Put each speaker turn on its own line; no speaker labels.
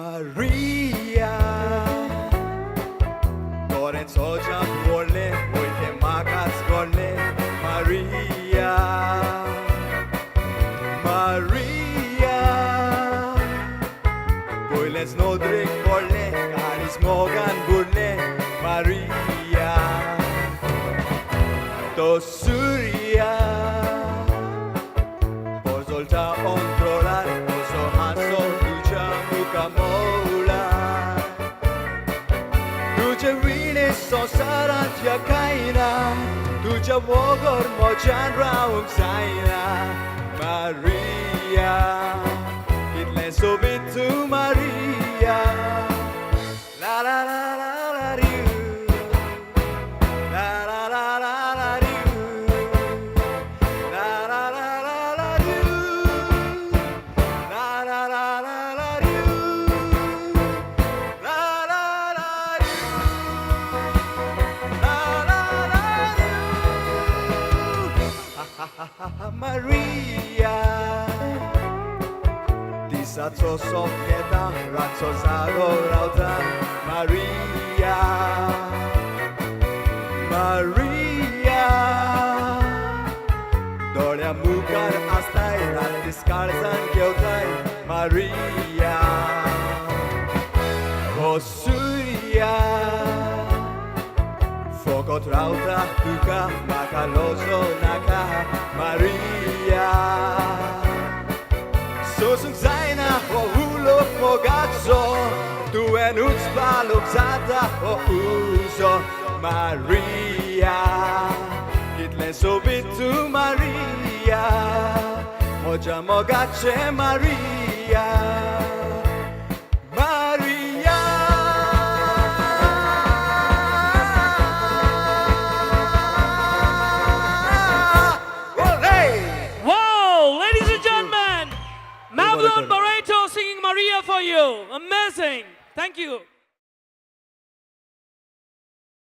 Maria, Goren soja bole, oite makas gole. Maria, Maria, Boiles nodrik bole, Karis mogan bule. Maria, to Surya, Bozolta controlar, Oso haso ducha mukamola. Tuja vine so sarantia kaina, Tuja wogor mojan raung saina. Maria, Itle sobit to Maria. La la la la la ri. La la la la la ri. La la la la la ri. La la la la la ri. La la la ri. La la la ri. Ha ha ha ha Maria. Tisatso sofieta, ratso zago rauta. Maria, Maria, Doria mukar astai, ratis karzan keutai. Maria, oh Surya, Fokot rauta tuka, makaloso naka. Maria, Sosung zaina, oh ulok mogazzo. Tu en utspalopzata o uso. Maria, Kitle sobit to Maria. Moja mogache Maria. Maria. Olé!
Wow, ladies and gentlemen, Mavlon Barreto singing Maria for you. Amazing. Thank you.